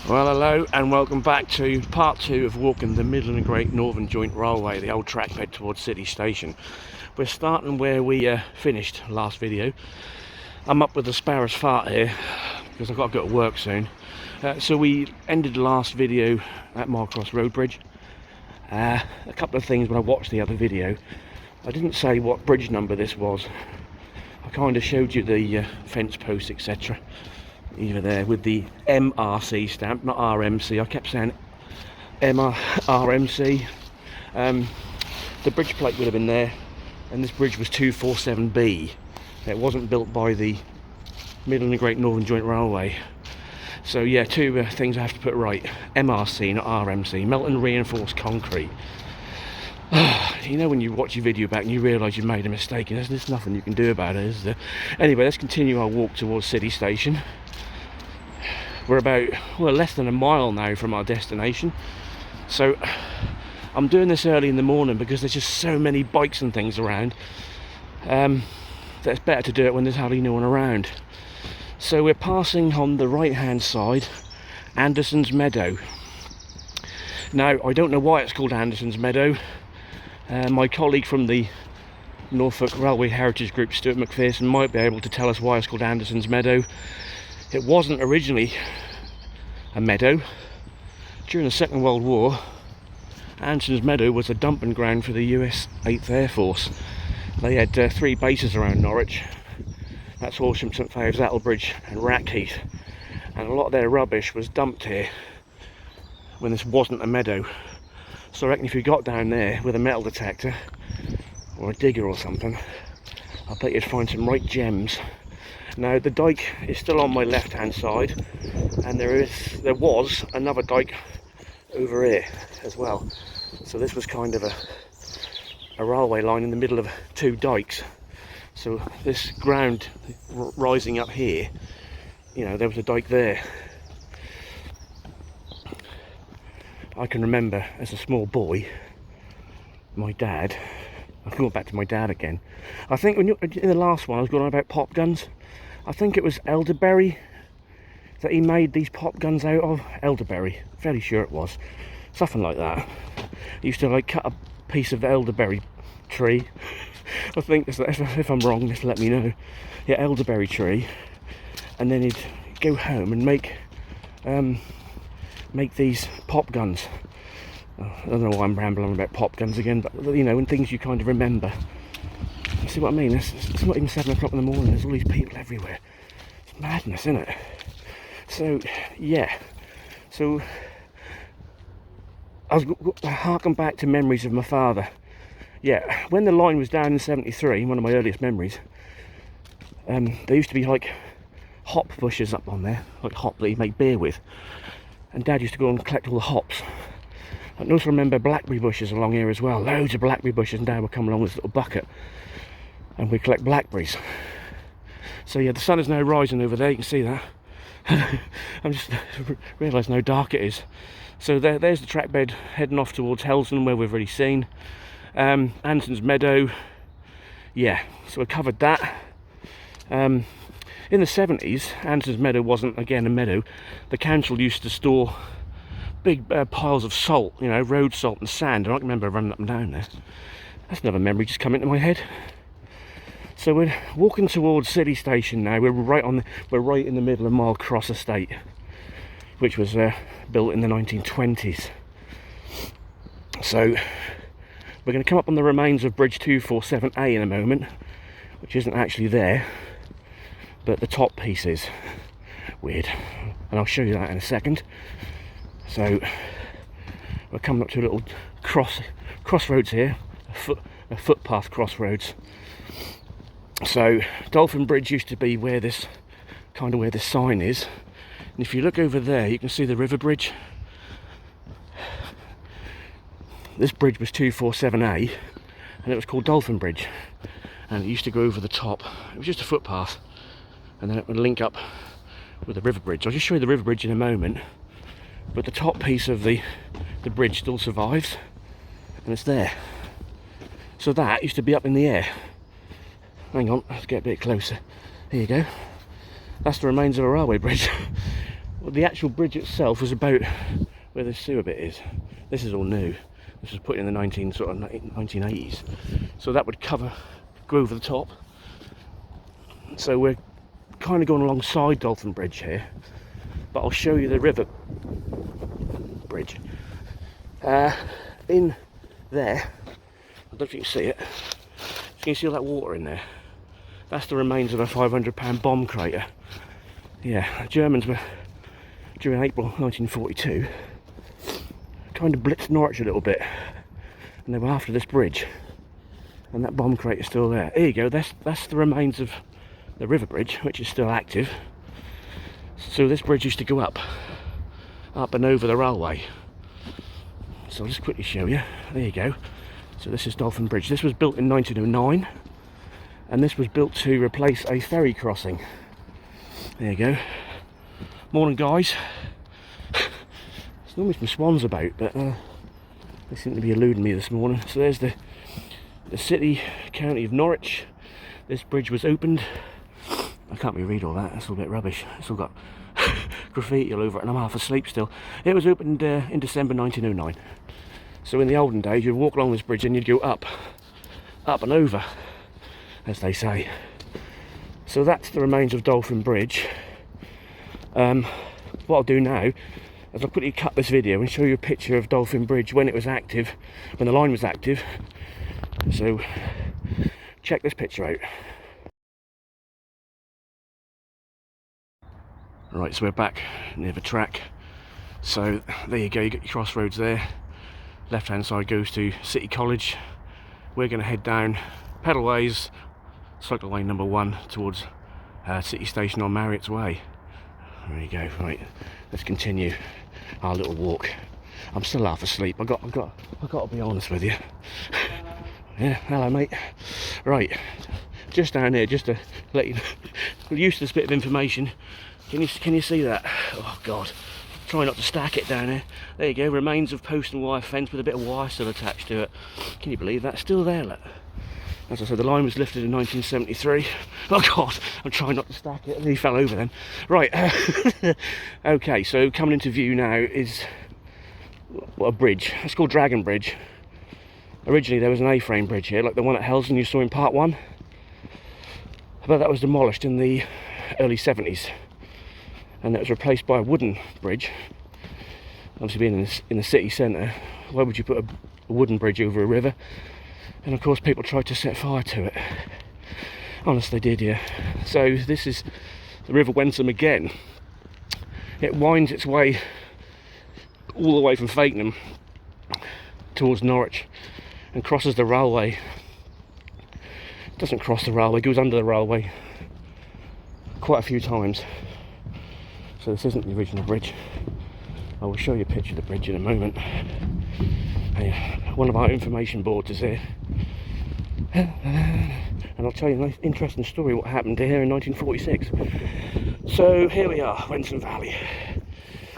Well, hello and welcome back to part 2 of walking the Midland and Great Northern Joint Railway, the old trackbed towards City Station. We're starting where we finished last video. I'm up with the sparrow's fart here because I've got to go to work soon. So we ended the last video at Marcross Road Bridge. A couple of things when I watched the other video. I didn't say what bridge number this was. I kind of showed you the fence posts, etc. Either there with the MRC stamp, not RMC. I kept saying RMC. The bridge plate would have been there, and this bridge was 247B. It wasn't built by the Midland and Great Northern Joint Railway. So yeah, two things I have to put right. MRC, not RMC. Melton reinforced concrete. You know when you watch your video back and you realise you made a mistake, and there's nothing you can do about it, is there? Anyway, let's continue our walk towards City Station. We're about, well, less than a mile now from our destination. So I'm doing this early in the morning because there's just so many bikes and things around that it's better to do it when there's hardly no one around. So we're passing on the right hand side Anderson's Meadow. Now I don't know why it's called Anderson's Meadow. My colleague from the Norfolk Railway Heritage Group, Stuart McPherson, might be able to tell us why it's called Anderson's Meadow. It wasn't originally a meadow. During the Second World War, Anderson's Meadow was a dumping ground for the US 8th Air Force. They had 3 bases around Norwich. That's Horsham, St Faves, Attlebridge and Rackheath. And a lot of their rubbish was dumped here when this wasn't a meadow. So I reckon if you got down there with a metal detector or a digger or something, I bet you'd find some right gems. Now the dike is still on my left hand side, and there was another dike over here as well. So this was kind of a railway line in the middle of 2 dikes. So this ground rising up here, you know, there was a dike there. I can remember as a small boy, my dad, I'm going back to my dad again. I think when in the last one I was going on about pop guns. I think it was elderberry that he made these pop guns out of. Elderberry, fairly sure it was. Something like that. He used to like cut a piece of the elderberry tree. I think, if I'm wrong, just let me know. Yeah, elderberry tree. And then he'd go home and make these pop guns. I don't know why I'm rambling about pop guns again, but you know, and things you kind of remember. You see what I mean? It's not even 7 o'clock in the morning, there's all these people everywhere. It's madness, isn't it? So, yeah. So, I was harking back to memories of my father. Yeah, when the line was down in 73, one of my earliest memories, there used to be like hop bushes up on there, like hop that you make beer with. And Dad used to go and collect all the hops. I can also remember blackberry bushes along here as well. Loads of blackberry bushes, and Dad would come along with this little bucket and we'd collect blackberries. So yeah, the sun is now rising over there, you can see that. I'm just realising how dark it is. So there's the track bed heading off towards Helston, where we've already seen. Anderson's Meadow, yeah, so we covered that. In the 70s, Anderson's Meadow wasn't, again, a meadow. The council used to store big piles of salt, you know, road salt and sand, and I can remember running up and down there. That's another memory just come into my head. So we're walking towards City Station now. We're right in the middle of Marcross Estate, which was built in the 1920s. So we're going to come up on the remains of Bridge 247A in a moment, which isn't actually there, but the top piece is. Weird, and I'll show you that in a second. So we're coming up to a little crossroads here, a footpath crossroads. So Dolphin Bridge used to be where this sign is, and if you look over there you can see the river bridge. This bridge was 247A and it was called Dolphin Bridge, and it used to go over the top. It was just a footpath, and then it would link up with the river bridge. I'll just show you the river bridge in a moment, but the top piece of the bridge still survives and it's there. So that used to be up in the air. Hang on, let's get a bit closer. Here you go. That's the remains of a railway bridge. Well, the actual bridge itself was about where the sewer bit is. This is all new. This was put in the 1980s. So that would go over the top. So we're kind of going alongside Dolphin Bridge here, but I'll show you the river bridge. In there, I don't know if you can see it. Can you see all that water in there? That's the remains of a 500-pound bomb crater. Yeah, the Germans were, during April 1942, trying to blitz Norwich a little bit, and they were after this bridge, and that bomb crate is still there. There you go, that's the remains of the river bridge, which is still active. So this bridge used to go up and over the railway. So I'll just quickly show you. There you go. So this is Dolphin Bridge. This was built in 1909, and this was built to replace a ferry crossing. There you go. Morning, guys. There's normally some swans about, but they seem to be eluding me this morning. So there's the city, county of Norwich. This bridge was opened. I can't really read all that. It's all a bit rubbish. It's all got graffiti all over it, and I'm half asleep still. It was opened in December 1909. So in the olden days, you'd walk along this bridge and you'd go up and over, as they say. So that's the remains of Dolphin Bridge. What I'll do now is I'll quickly cut this video and show you a picture of Dolphin Bridge when it was active, when the line was active. So check this picture out. Right, so we're back near the track. So there you go, you get your crossroads there. Left hand side goes to City College. We're going to head down pedalways, cycle lane number 1 towards City Station on Marriott's Way. There you go. Right, let's continue our little walk. I'm still half asleep. I got to be honest with you. Yeah, hello mate. Right, just down here, just to let you know, useless bit of information. Can you see that? Oh God. Try not to stack it down here. There you go, remains of post and wire fence with a bit of wire still attached to it. Can you believe that? Still there, look. As I said, the line was lifted in 1973. Oh God, I'm trying not to stack it. He fell over then. Right, okay, so coming into view now is a bridge. It's called Dragon Bridge. Originally there was an A-frame bridge here, like the one at Helston you saw in part 1. But that was demolished in the early 70s. And that was replaced by a wooden bridge. Obviously being in the city centre, why would you put a wooden bridge over a river? And of course people tried to set fire to it. Honest, they did, yeah. So this is the River Wensum again. It winds its way all the way from Fakenham towards Norwich and crosses the railway. It doesn't cross the railway, it goes under the railway quite a few times. So this isn't the original bridge. I will show you a picture of the bridge in a moment. One of our information boards is here. And I'll tell you a nice interesting story what happened here in 1946. So here we are, Wensum Valley.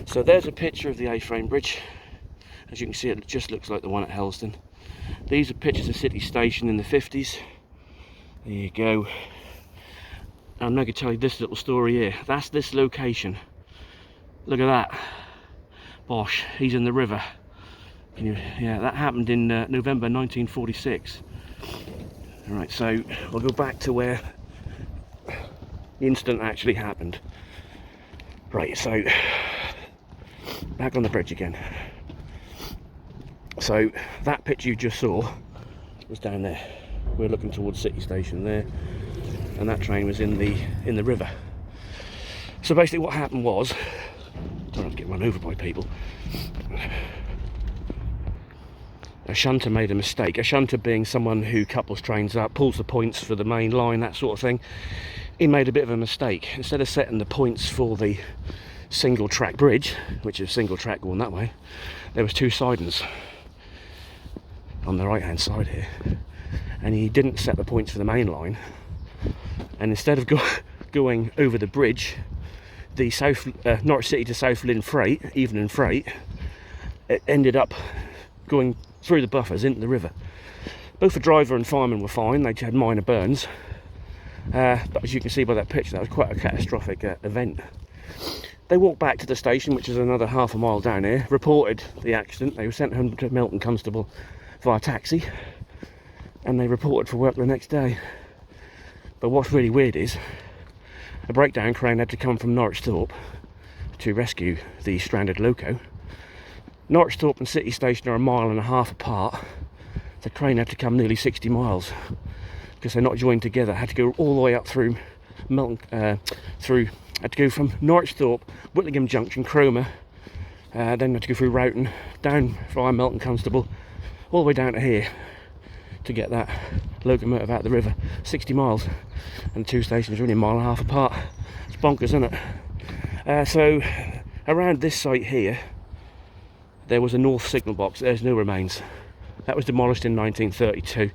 So there's a picture of the A-frame bridge. As you can see, it just looks like the one at Helston. These are pictures of City Station in the 50s. There you go. I'm not going to tell you this little story here. That's this location. Look at that. Bosh, he's in the river. Yeah, that happened in November 1946. Alright, so we'll go back to where the incident actually happened. Right, so back on the bridge again. So that picture you just saw was down there. We're looking towards City Station there, and that train was in the river. So basically what happened was, don't have to get run over by people, a shunter made a mistake. A shunter being someone who couples trains up, pulls the points for the main line, that sort of thing. He made a bit of a mistake. Instead of setting the points for the single track bridge, which is single track going that way, there was 2 sidings on the right hand side here, and he didn't set the points for the main line, and instead of going over the bridge, the Norwich City to South Lynn freight, evening freight, it ended up going through the buffers into the river. Both the driver and fireman were fine, they had minor burns, but as you can see by that picture, that was quite a catastrophic event. They walked back to the station, which is another half a mile down here, reported the accident. They were sent home to Milton Constable via taxi, and they reported for work the next day. But what's really weird is a breakdown crane had to come from Norwich Thorpe to rescue the stranded loco. Norwich Thorpe and City Station are 1.5 miles apart. The crane had to come nearly 60 miles because they're not joined together. Had to go all the way up through Milton, had to go from Norwich Thorpe, Whitlingham Junction, Cromer, then had to go through Roughton, down via Milton Constable, all the way down to here to get that locomotive out of the river. 60 miles, and the two stations are only 1.5 miles apart. It's bonkers, isn't it? So around this site here, there was a north signal box. There's no remains. That was demolished in 1932.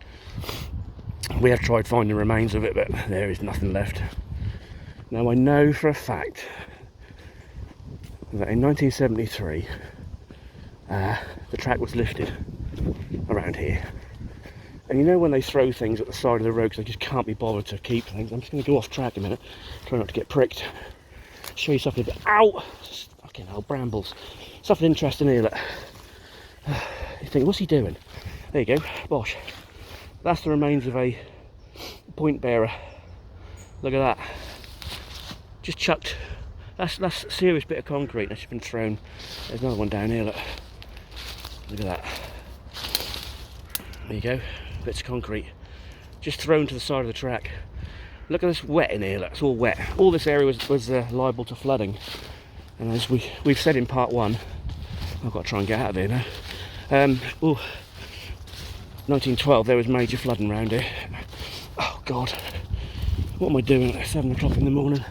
We have tried finding remains of it, but there is nothing left. Now I know for a fact that in 1973 the track was lifted around here. And you know when they throw things at the side of the road because they just can't be bothered to keep things. I'm just going to go off track a minute, try not to get pricked. Show you something a bit. Ow! Fucking hell, brambles. Something interesting here, look. You think, what's he doing? There you go, bosh. That's the remains of a point bearer. Look at that. Just chucked. That's a serious bit of concrete that's just been thrown. There's another one down here, look. Look at that. There you go, bits of concrete. Just thrown to the side of the track. Look at this wet in here, look, it's all wet. All this area was liable to flooding. And as we've said in part 1, I've got to try and get out of here now. 1912, there was major flooding around here. Oh God, what am I doing at 7 o'clock in the morning?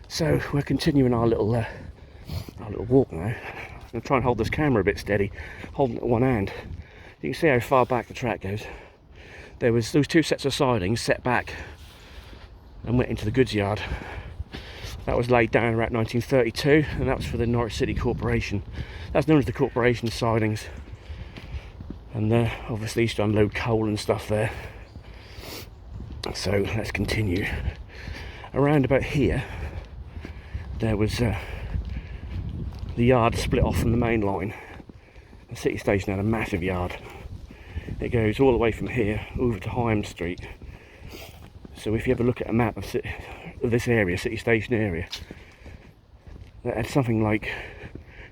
So we're continuing our little walk now. I'm going to try and hold this camera a bit steady, holding it with one hand. You can see how far back the track goes. There was those two sets of sidings set back and went into the goods yard. That was laid down around 1932, and that was for the Norwich City Corporation. That's known as the corporation sidings. And obviously used to unload coal and stuff there. So let's continue. Around about here, there was the yard split off from the main line. The City Station had a massive yard. It goes all the way from here over to Hyam Street. So if you ever look at a map of this area, City Station area, that had something like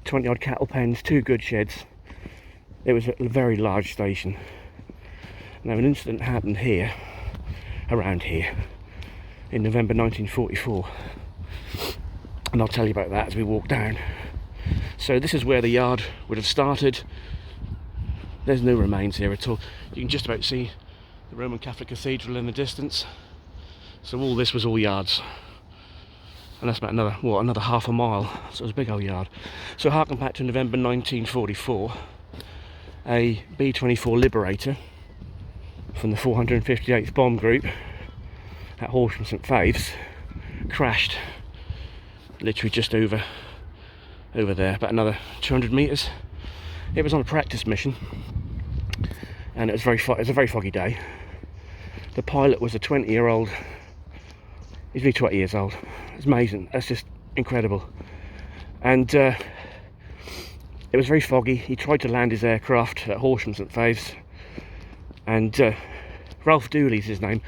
20 odd cattle pens, 2 goods sheds. It was a very large station. Now an incident happened here, around here, in November 1944. And I'll tell you about that as we walk down. So this is where the yard would have started. There's no remains here at all. You can just about see the Roman Catholic Cathedral in the distance. So all this was all yards. And that's about another half a mile. So it was a big old yard. So harken back to November 1944. A B-24 Liberator from the 458th Bomb Group at Horsham St Faith's crashed literally just over there, about another 200 metres. It was on a practice mission, and it was a very foggy day. The pilot was a 20-year-old. He's really 20 years old. It's amazing. That's just incredible. And it was very foggy. He tried to land his aircraft at Horsham St Faith's, and Ralph Dooley's his name.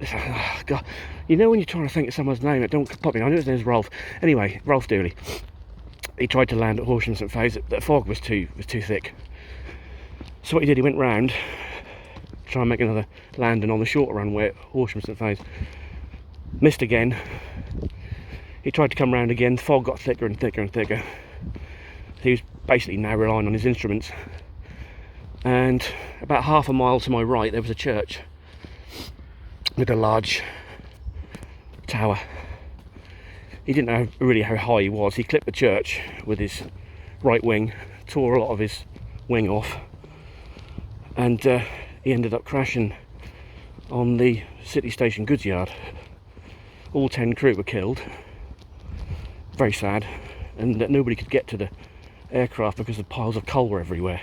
Oh, God, you know when you're trying to think of someone's name, it don't pop in. I know his name's Ralph. Anyway, Ralph Dooley. He tried to land at Horsham St Faith's. The fog was too thick. So what he did, he went round, try and make another landing on the shorter runway at Horsham St Faith's. Missed again. He tried to come round again. The fog got thicker and thicker and thicker. He was basically now relying on his instruments. And about half a mile to my right, there was a church with a large tower. He didn't know really how high he was. He clipped the church with his right wing, tore a lot of his wing off, and he ended up crashing on the City Station goods yard. All 10 crew were killed. Very sad, and that nobody could get to the aircraft because the piles of coal were everywhere.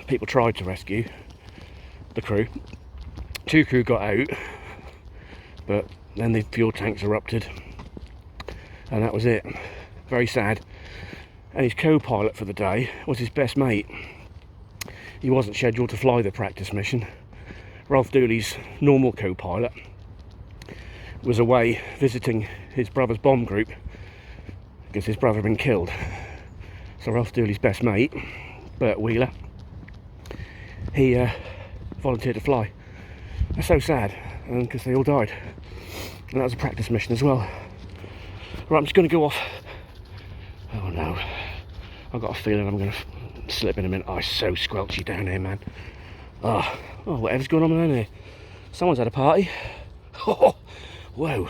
People tried to rescue the crew. 2 crew got out, but then the fuel tanks erupted and that was it. Very sad. And his co-pilot for the day was his best mate. He wasn't scheduled to fly the practice mission. Ralph Dooley's normal co-pilot was away visiting his brother's bomb group because his brother had been killed. So Ralph Dooley's best mate, Bert Wheeler, he volunteered to fly. That's so sad, because they all died. And that was a practice mission as well. Right, I'm just going to go off. Oh no, I've got a feeling I'm going to slip in a minute. Oh, it's so squelchy down here, man. Oh, whatever's going on down here. Someone's had a party. Oh, whoa.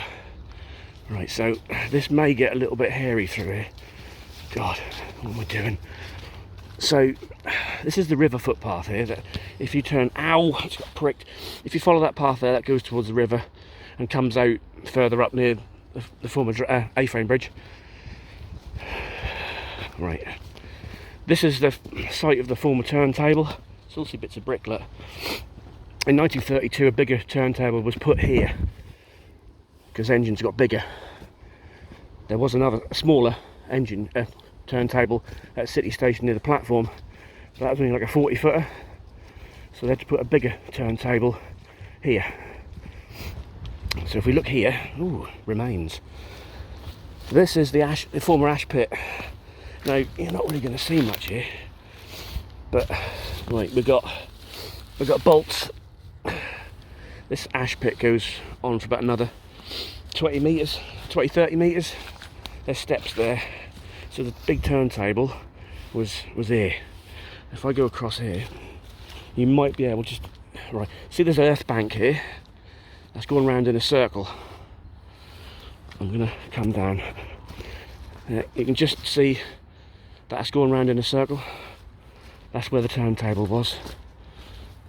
Right, so this may get a little bit hairy through here. God, what am I doing? So this is the river footpath here, that if you turn, ow, it's got pricked. If you follow that path there, that goes towards the river and comes out further up near the former A-frame bridge. Right, this is the site of the former turntable. It's also bits of bricklet. In 1932, a bigger turntable was put here because engines got bigger. There was a smaller engine turntable at City Station near the platform, but that was only like a 40-footer, so they had to put a bigger turntable here. So if we look here, ooh, remains. This is the former ash pit. Now you're not really going to see much here, but right, we've got bolts. This ash pit goes on for about another 20 metres, 30 metres. There's steps there. So the big turntable was here. If I go across here, you might be able to just, right, see there's an earth bank here that's going round in a circle. I'm going to come down. You can just see that's going round in a circle. That's where the turntable was.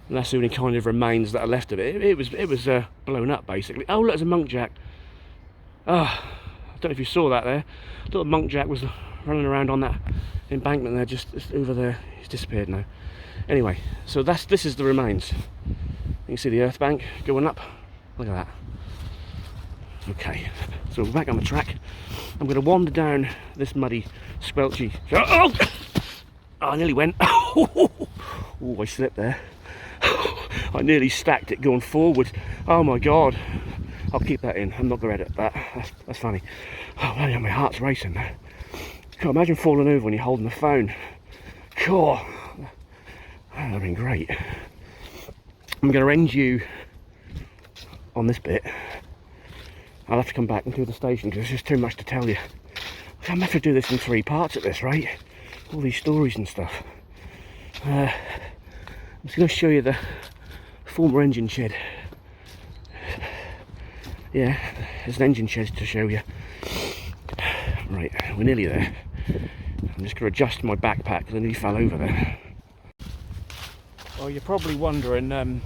And that's the only kind of remains that are left of it. It was blown up basically. Oh look, there's a monk jack. Oh, I don't know if you saw that there. Little monk jack was running around on that embankment there, just over there. He's disappeared now. Anyway, so this is the remains. You can see the earth bank going up. Look at that. Okay, so we're back on the track. I'm going to wander down this muddy, squelchy. Oh, I nearly went. Oh, I slipped there. I nearly stacked it going forward. Oh my god. I'll keep that in. I'm not going to edit that. That's funny. Oh man, my heart's racing now. God, imagine falling over when you're holding the phone. God, that would have been great. I'm going to end you on this bit. I'll have to come back and do the station because there's just too much to tell you. I'm going to have to do this in 3 parts at this rate. All these stories and stuff. I'm just going to show you the former engine shed. Yeah, there's an engine shed to show you. Right, we're nearly there. I'm just going to adjust my backpack because I nearly fell over there. Well, you're probably wondering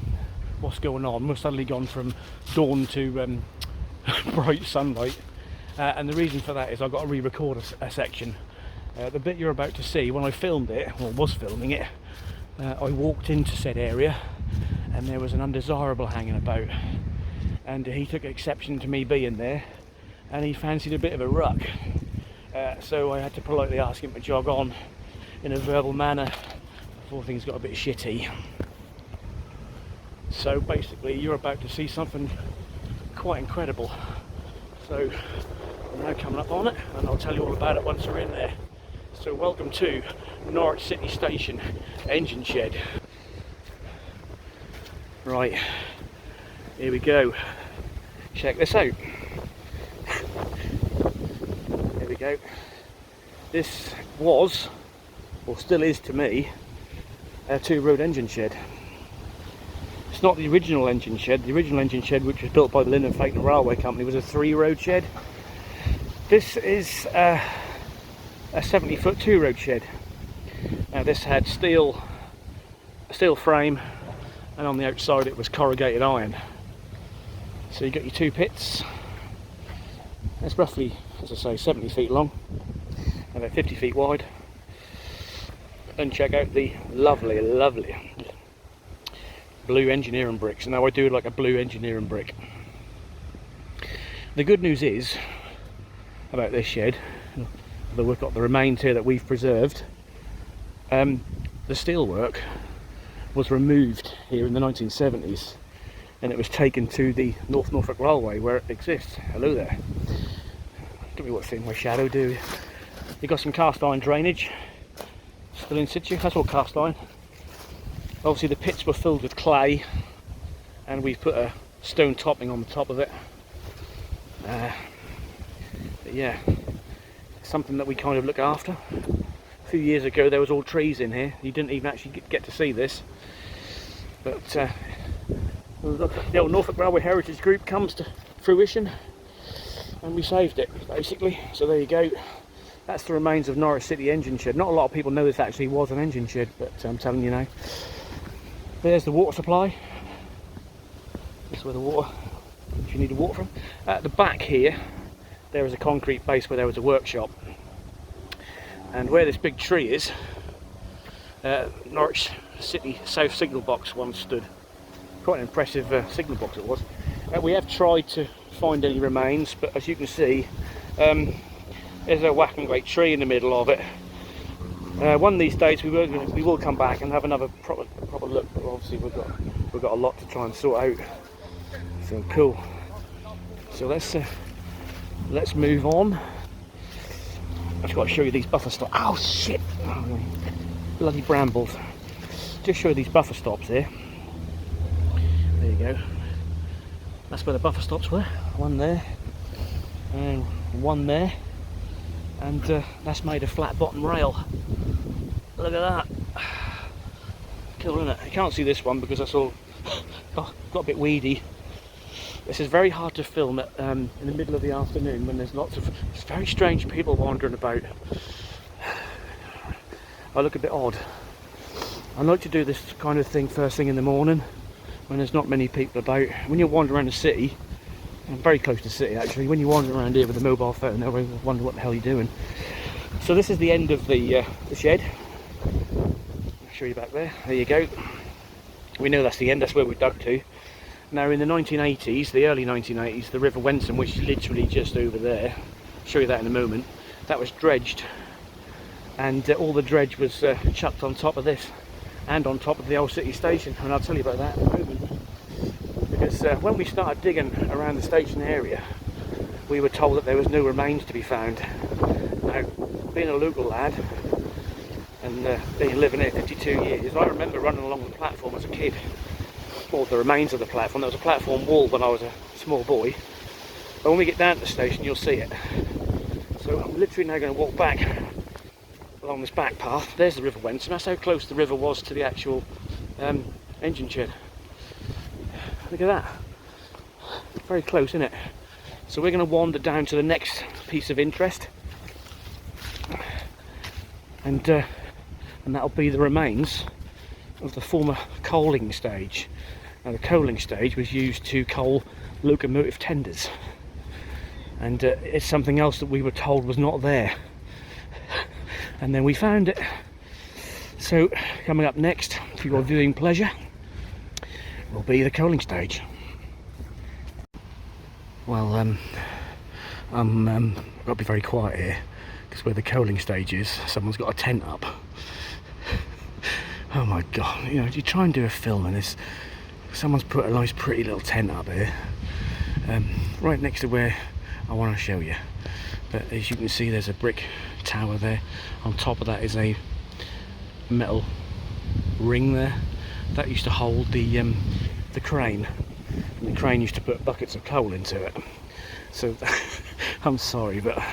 what's going on. We've suddenly gone from dawn to bright sunlight, and the reason for that is I've got to re-record a section. The bit you're about to see, when I filmed it, or was filming it, I walked into said area and there was an undesirable hanging about, and he took exception to me being there and he fancied a bit of a ruck, so I had to politely ask him to jog on in a verbal manner before things got a bit shitty. So basically you're about to see something quite incredible, so I'm now coming up on it and I'll tell you all about it once we're in there. So welcome to Norwich City Station engine shed. Right, here we go. Check this out. Here we go. This was, or still is to me, a 2-road engine shed. It's not the original engine shed. The original engine shed, which was built by the Lynn & Fakenham Railway Company, was a 3-road shed. This is a 70-foot 2-road shed. Now this had steel frame, and on the outside it was corrugated iron. So you got your 2 pits. It's roughly, as I say, 70 feet long, about 50 feet wide. And check out the lovely, lovely blue engineering bricks. Now I do like a blue engineering brick. The good news is about this shed, although we've got the remains here that we've preserved. The steelwork was removed here in the 1970s, and it was taken to the North Norfolk Railway where it exists. Hello there. Don't know what thing my shadow do. You've got some cast iron drainage still in situ. That's all cast iron. Obviously the pits were filled with clay, and we've put a stone topping on the top of it. But yeah, it's something that we kind of look after. A few years ago there was all trees in here. You didn't even actually get to see this. But the old Norfolk Railway Heritage Group comes to fruition, and we saved it basically. So there you go. That's the remains of Norwich City engine shed. Not a lot of people know this actually was an engine shed, but I'm telling you now. There's the water supply. That's where the water, if you need water from. At the back here, there is a concrete base where there was a workshop. And where this big tree is, Norwich City South signal box once stood. Quite an impressive signal box it was. We have tried to find any remains, but as you can see, there's a whacking great tree in the middle of it. One of these days we will come back and have another proper look, but obviously we've got a lot to try and sort out. So cool. So let's move on. I've got to show you these buffer stops. Oh shit! Oh, bloody brambles. Just show you these buffer stops here. There you go. That's where the buffer stops were. One there, and one there. And that's made of flat bottom rail. Look at that. Cool, isn't it? You can't see this one because that's all got a bit weedy. This is very hard to film at, in the middle of the afternoon when there's lots of very strange people wandering about. I look a bit odd. I like to do this kind of thing first thing in the morning when there's not many people about. When you wander around the city, I'm very close to the city actually, when you wander around here with a mobile phone, they'll wonder what the hell you're doing. So this is the end of the shed. I'll show you back there. There you go. We know that's the end, that's where we dug to. Now in the 1980s, the early 1980s, the River Wensum, which is literally just over there, I'll show you that in a moment, that was dredged. And all the dredge was chucked on top of this, and on top of the old city station, and I'll tell you about that in a moment. Because when we started digging around the station area, we were told that there was no remains to be found. Now, being a local lad, and being living here 52 years, I remember running along the platform as a kid, or the remains of the platform. There was a platform wall when I was a small boy, but when we get down to the station you'll see it. So I'm literally now going to walk back along this back path. There's the River Wensum. That's how close the river was to the actual engine shed. Look at that. Very close, isn't it? So we're going to wander down to the next piece of interest, and that'll be the remains of the former coaling stage. Now the coaling stage was used to coal locomotive tenders, and it's something else that we were told was not there, and then we found it. So coming up next for your viewing pleasure will be the coaling stage. Well, I've got to be very quiet here because where the coaling stage is, someone's got a tent up. Oh my god, you know, you try and do a film and this, someone's put a nice pretty little tent up here, right next to where I want to show you. But as you can see, there's a brick tower there. On top of that is a metal ring there. That used to hold the crane. And the crane used to put buckets of coal into it. So I'm sorry, but I'm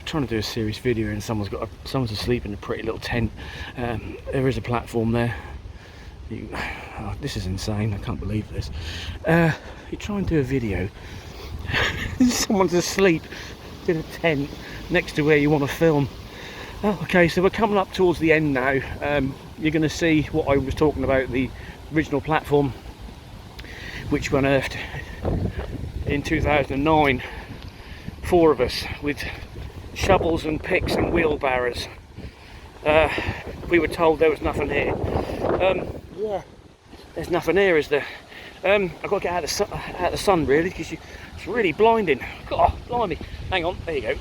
trying to do a serious video and someone's asleep in a pretty little tent. There is a platform there. This is insane, I can't believe this. You try and do a video, someone's asleep in a tent next to where you want to film. Oh, okay, so we're coming up towards the end now. You're going to see what I was talking about, the original platform which we unearthed in 2009. 4 of us with shovels and picks and wheelbarrows. We were told there was nothing here. Yeah, there's nothing here, is there? I've got to get out of the sun really, because it's really blinding. God, blimey. Hang on, there you go.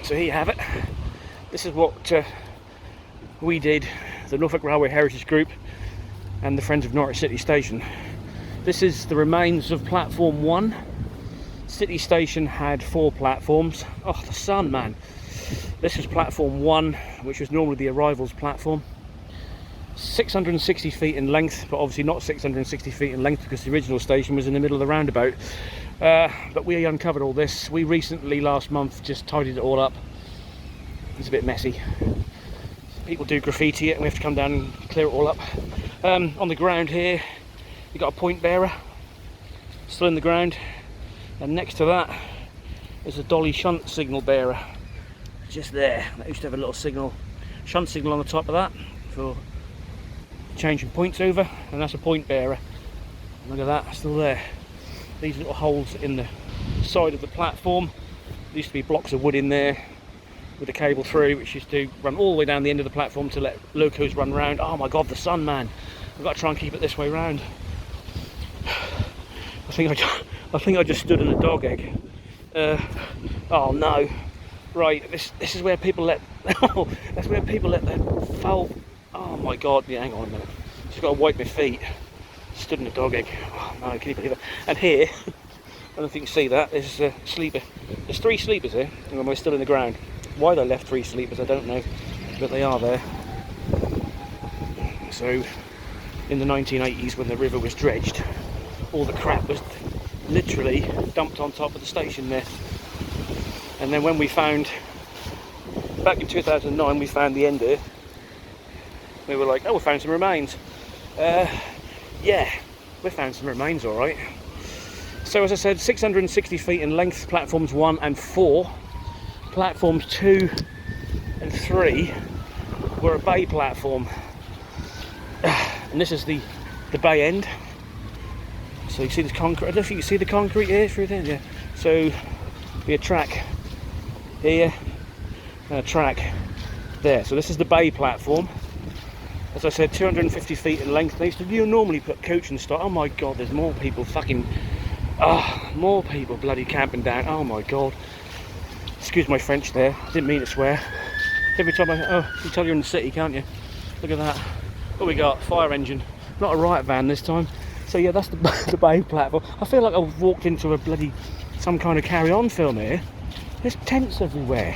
So here you have it. This is what we did, the Norfolk Railway Heritage Group and the Friends of Norwich City Station. This is the remains of platform 1. City Station had 4 platforms. Oh, the sun, man. This was platform 1, which was normally the arrivals platform. 660 feet in length, but obviously not 660 feet in length because the original station was in the middle of the roundabout. But we uncovered all this. We recently, last month, just tidied it all up. It's a bit messy. People do graffiti it and we have to come down and clear it all up. On the ground here, you've got a point bearer, still in the ground. And next to that is a dolly shunt signal bearer. Just there. That used to have a little signal, shunt signal on the top of that for changing points over, and that's a point bearer. Look at that, still there. These little holes in the side of the platform. There used to be blocks of wood in there with a cable through, which used to run all the way down the end of the platform to let locos run round. Oh my god, the sun, man. I've got to try and keep it this way round. I think I just stood in a dog egg. Oh no. Right, this is where people let that's where people let their foul. Oh my god, yeah, hang on a minute. Just got to wipe my feet. Stood in a dog egg. Oh no, can you believe it? And here, I don't know if you can see that, there's a sleeper. There's 3 sleepers here, and we're still in the ground. Why they left 3 sleepers, I don't know, but they are there. So, in the 1980s, when the river was dredged, all the crap was literally dumped on top of the station there. And then when we found, back in 2009, we found the end here. We were like, oh, we found some remains. Yeah, we found some remains, all right. So as I said, 660 feet in length, platforms 1 and 4. Platforms 2 and 3 were a bay platform. And this is the bay end. So you see this concrete, I don't know if you can see the concrete here through there, yeah. So, be a track here, and a track there. So this is the bay platform. As I said, 250 feet in length. They used to normally put coach and stock. Oh my god, there's more people fucking... more people bloody camping down. Oh my god. Excuse my French there. I didn't mean to swear. Every time you can tell you're in the city, can't you? Look at that. What we got? Fire engine. Not a riot van this time. So yeah, that's the bay platform. I feel like I've walked into a bloody... some kind of carry-on film here. There's tents everywhere.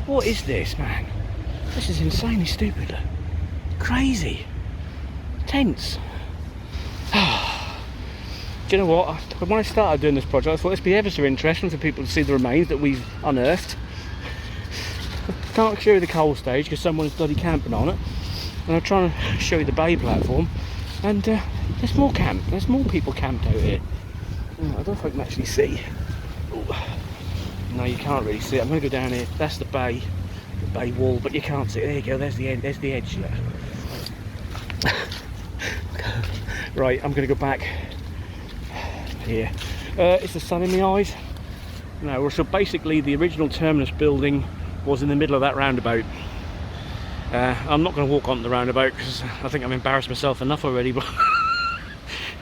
What is this, man? This is insanely stupid. Crazy. Tents. Do you know what? When I started doing this project, I thought it'd be ever so interesting for people to see the remains that we've unearthed. Can't show you the coal stage because someone's bloody camping on it. And I'm trying to show you the bay platform. And there's more people camped out here. I don't know if I can actually see. Ooh. No, you can't really see it. I'm going to go down here. That's the bay wall, but you can't see it. There you go. There's the end. There's the edge. Right, I'm going to go back here. Is the sun in my eyes? No. So basically, the original Terminus building was in the middle of that roundabout. I'm not going to walk on the roundabout because I think I've embarrassed myself enough already, but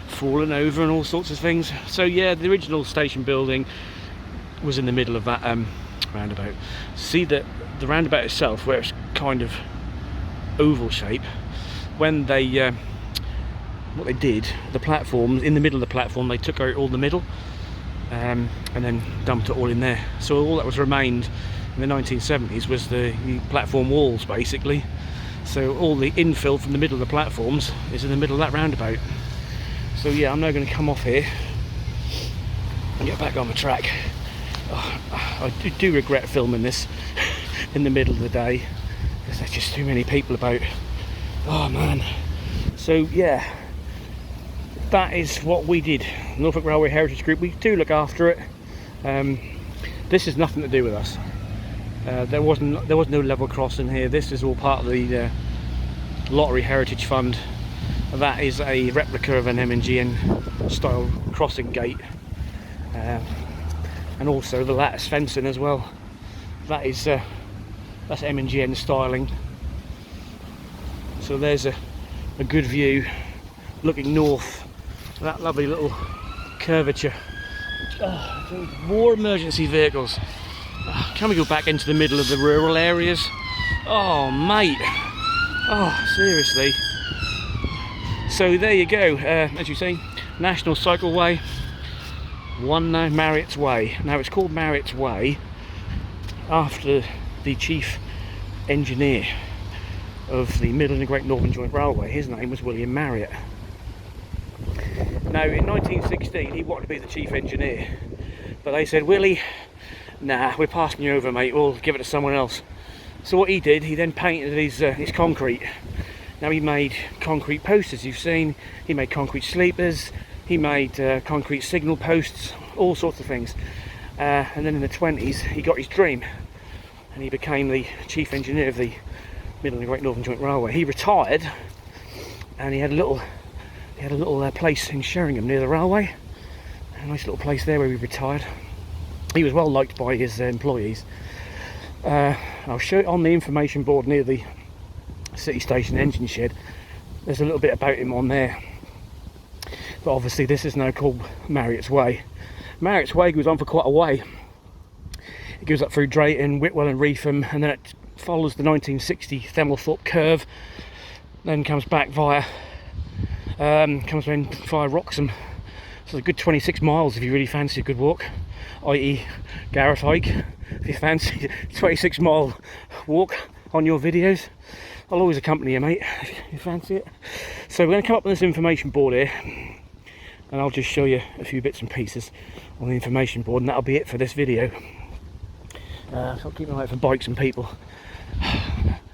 falling over and all sorts of things. So yeah, the original station building was in the middle of that roundabout. See that the roundabout itself, where it's kind of oval shape, when they what they did, the platforms in the middle of the platform, they took out all the middle and then dumped it all in there. So all that was remained in the 1970s was the platform walls, basically. So all the infill from the middle of the platforms is in the middle of that roundabout. So yeah, I'm now going to come off here and get back on the track. I do regret filming this in the middle of the day because there's just too many people about. Oh man. So yeah, that is what we did. Norfolk Railway Heritage Group, we do look after it. This has nothing to do with us. There was no level crossing here. This is all part of the Lottery Heritage Fund. That is a replica of an M&GN style crossing gate, and also the lattice fencing as well. That is that's M&GN styling. So there's a good view looking north. That lovely little curvature. Oh, more emergency vehicles. Can we go back into the middle of the rural areas? Oh mate, oh seriously. So there you go, as you see, National Cycleway, one now Marriott's Way. Now it's called Marriott's Way after the chief engineer of the Middle and Great Northern Joint Railway. His name was William Marriott. Now in 1916 he wanted to be the chief engineer, but they said, Willie, nah, we're passing you over mate, we'll give it to someone else. So what he did, he then painted his concrete. Now he made concrete posters, you've seen, he made concrete sleepers, he made concrete signal posts, all sorts of things. And then in the 20s he got his dream and he became the chief engineer of the Middle and Great Northern Joint Railway. He retired and he had a little place in Sheringham near the railway, a nice little place there where he retired. He was well liked by his employees. I'll show it on the information board near the City Station engine shed. There's a little bit about him on there, but obviously this is now called Marriott's Way. Marriott's Way goes on for quite a way. It goes up through Drayton, Whitwell and Reetham, and then it follows the 1960 Themelthorpe curve, then comes back via Wroxham. So a good 26 miles if you really fancy a good walk, i.e. Gareth hike, if you fancy 26 mile walk on your videos. I'll always accompany you mate, if you fancy it. So we're going to come up with this information board here, and I'll just show you a few bits and pieces on the information board, and that'll be it for this video. So I'll keep an eye out for bikes and people.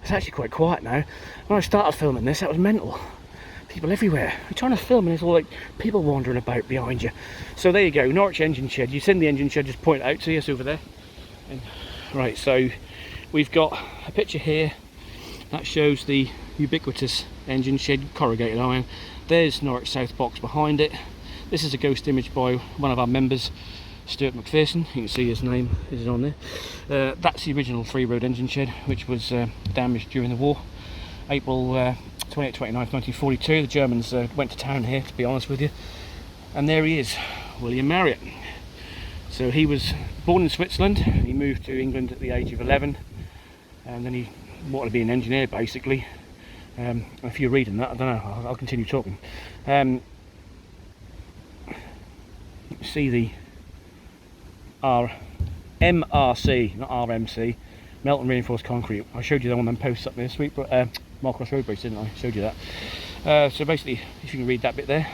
It's actually quite quiet now. When I started filming this, that was mental. People everywhere. You're trying to film and it's all like people wandering about behind you. So there you go, Norwich engine shed. You've seen the engine shed, just point it out to you, it's over there. And, right, so we've got a picture here that shows the ubiquitous engine shed, corrugated iron. There's Norwich South box behind it. This is a ghost image by one of our members, Stuart McPherson. You can see his name is on there. That's the original 3-road engine shed, which was damaged during the war. April 28th, 29th, 1942. The Germans went to town here, to be honest with you. And there he is, William Marriott. So he was born in Switzerland. He moved to England at the age of 11, and then he wanted to be an engineer, basically. If you're reading that, I don't know. I'll continue talking. See the MRC, not RMC, melt and reinforced concrete. I showed you that on them posts up there, sweet, but Marcross Road Bridge, didn't I? Showed you that. So basically, if you can read that bit there,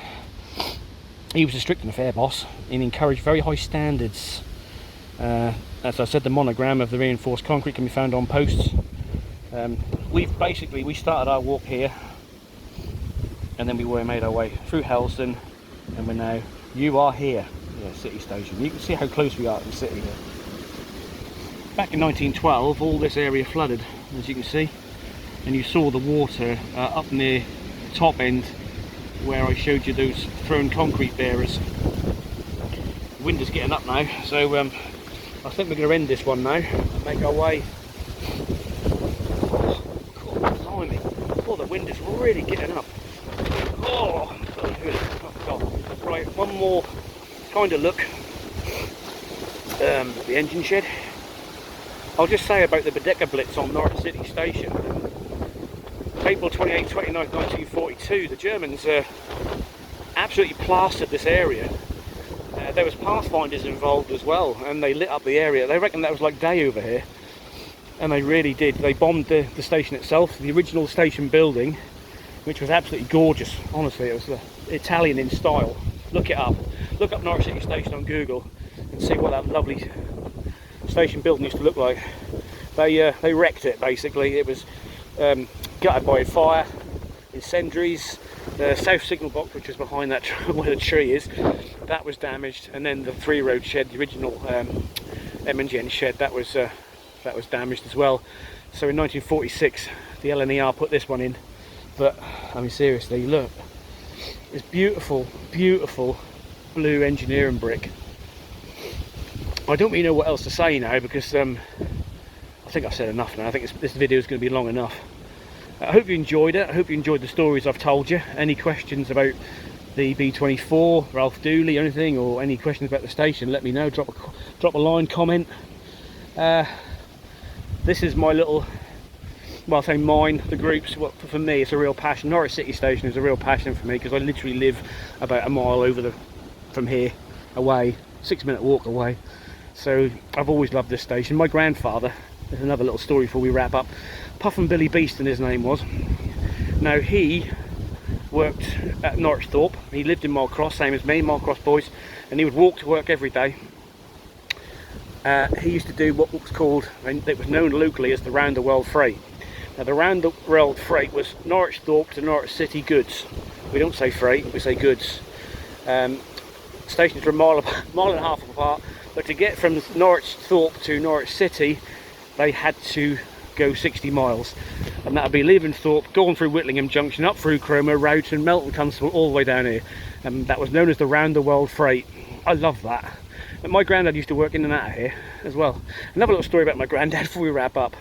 he was a strict and fair boss and encouraged very high standards. As I said, the monogram of the reinforced concrete can be found on posts. We started our walk here, and then we made our way through Helston, and we're now, you are here, yeah, City Station. You can see how close we are to the city here. Back in 1912, all this area flooded, as you can see, and you saw the water up near the top end where I showed you those thrown concrete bearers. The wind is getting up now, so I think we're going to end this one now and make our way. God, blimey. Oh, the wind is really getting up. Oh, God. Right, one more kind of look at the engine shed. I'll just say about the Baedeker Blitz on Norwich City Station. April 28th, 29th, 1942, the Germans absolutely plastered this area. There was pathfinders involved as well, and they lit up the area. They reckon that was like day over here, and they really did. They bombed the station itself, the original station building, which was absolutely gorgeous. Honestly, it was Italian in style. Look it up. Look up Norwich City Station on Google and see what that lovely station building used to look like. They wrecked it, basically. It was gutted by fire, incendiaries. The south signal box, which was behind that where the tree is, that was damaged, and then the 3-road shed, the original M&GN shed, that was damaged as well. So in 1946 the LNER put this one in, but I mean seriously, look, this beautiful, beautiful blue engineering brick. I don't really know what else to say now, because I think I've said enough now. I think this video is going to be long enough. I hope you enjoyed it. I hope you enjoyed the stories I've told you. Any questions about the B24, Ralph Dooley, anything, or any questions about the station, let me know. Drop a line, comment. This is my little, well, I say mine, the group's, well, for me it's a real passion. Norwich City Station is a real passion for me because I literally live about a mile over from here away, 6-minute walk away. So I've always loved this station. My grandfather, there's another little story before we wrap up. Puffin Billy Beeston his name was. Now he worked at Norwich Thorpe. He lived in Marcross, same as me, Marcross boys, and he would walk to work every day. He used to do what was called, and it was known locally as the Round the World Freight. Now the Round the World Freight was Norwich Thorpe to Norwich City goods. We don't say freight, we say goods. Stations were a mile and a half apart, but to get from Norwich Thorpe to Norwich City, they had to go 60 miles. And that would be leaving Thorpe, going through Whitlingham Junction, up through Cromer, Rowton, Melton Constable, all the way down here. And that was known as the Round the World Freight. I love that. But my granddad used to work in and out of here as well. Another little story about my granddad before we wrap up.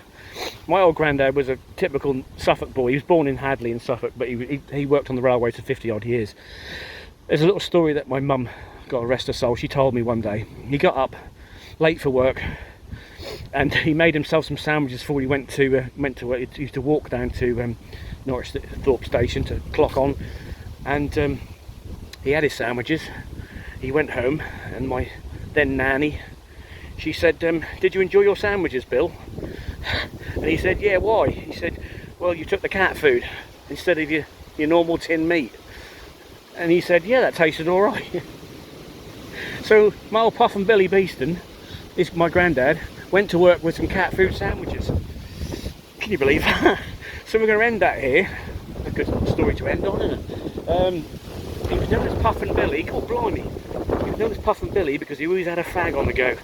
My old granddad was a typical Suffolk boy. He was born in Hadley in Suffolk, but he worked on the railways for 50 odd years. There's a little story that my mum, God rest her soul, she told me one day. He got up late for work and he made himself some sandwiches before he went to work. He used to walk down to Norwich Thorpe Station to clock on, and he had his sandwiches. He went home, and my then nanny, she said, "Did you enjoy your sandwiches, Bill?" And he said, "Yeah, why?" He said, "Well, you took the cat food instead of your normal tin meat." And he said, "Yeah, that tasted all right." So my old Puffin Billy Beeston, is my granddad, went to work with some cat food sandwiches. Can you believe that? So we're going to end that here. A good story to end on, isn't it? He was known as Puffin Billy. Oh, blimey. He was known as Puffin Billy because he always had a fag on the go.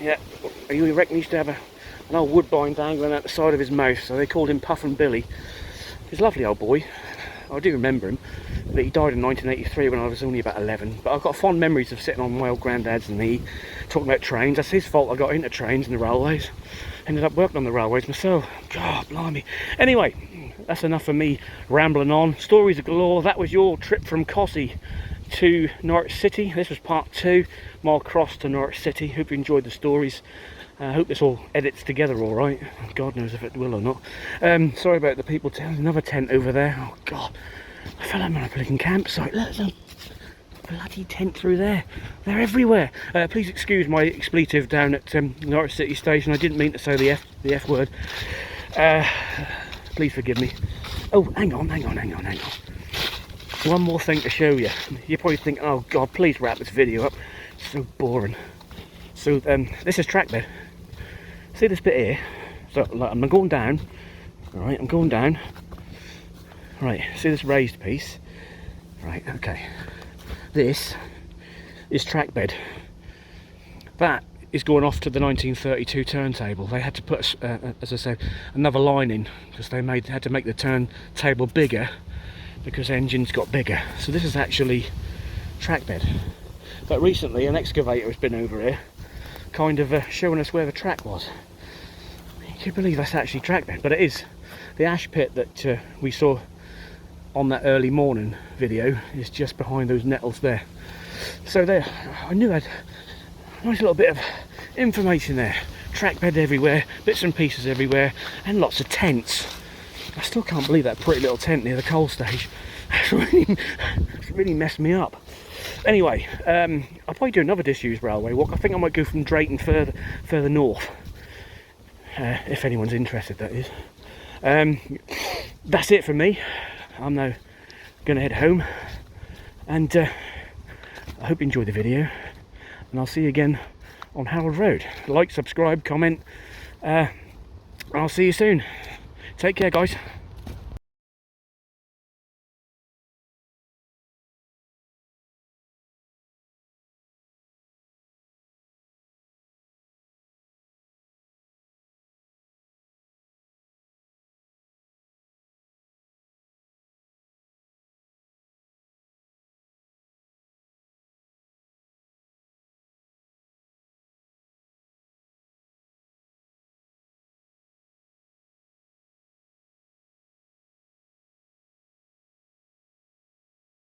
Yeah, you reckon he used to have an old woodbine dangling out the side of his mouth, so they called him Puffin Billy. He's a lovely old boy. I do remember him, but he died in 1983 when I was only about 11. But I've got fond memories of sitting on my old granddad's knee, talking about trains. That's his fault I got into trains and the railways. Ended up working on the railways myself. God, blimey. Anyway, that's enough for me rambling on. Stories galore. That was your trip from Cossey to Norwich City. This was part 2, mile cross to Norwich City. Hope you enjoyed the stories. I hope this all edits together all right. God knows if it will or not. Sorry about the people. There's another tent over there. Oh God, I feel like I'm on a freaking campsite. Look, there's a bloody tent through there. They're everywhere. Please excuse my expletive down at Norwich City Station. I didn't mean to say the F word. Please forgive me. Oh, hang on. One more thing to show you. You're probably thinking, oh God, please wrap this video up. It's so boring. So this is track bed. See this bit here? So like, I'm going down. Alright, I'm going down. Right, see this raised piece? Right, okay. This is track bed. That is going off to the 1932 turntable. They had to put, as I said, another line in because they had to make the turntable bigger because engines got bigger. So this is actually track bed. But recently an excavator has been over here, kind of showing us where the track was. Can you believe that's actually track bed? But it is. The ash pit that we saw on that early morning video is just behind those nettles there. So there, I knew I had a nice little bit of information there. Track bed everywhere, bits and pieces everywhere, and lots of tents. I still can't believe that pretty little tent near the coal stage. It's really messed me up. Anyway, I'll probably do another disused railway walk. I think I might go from Drayton further north. If anyone's interested, that is. That's it for me. I'm now going to head home, and I hope you enjoyed the video, and I'll see you again on Harold Road. Like, subscribe, comment. I'll see you soon. Take care, guys.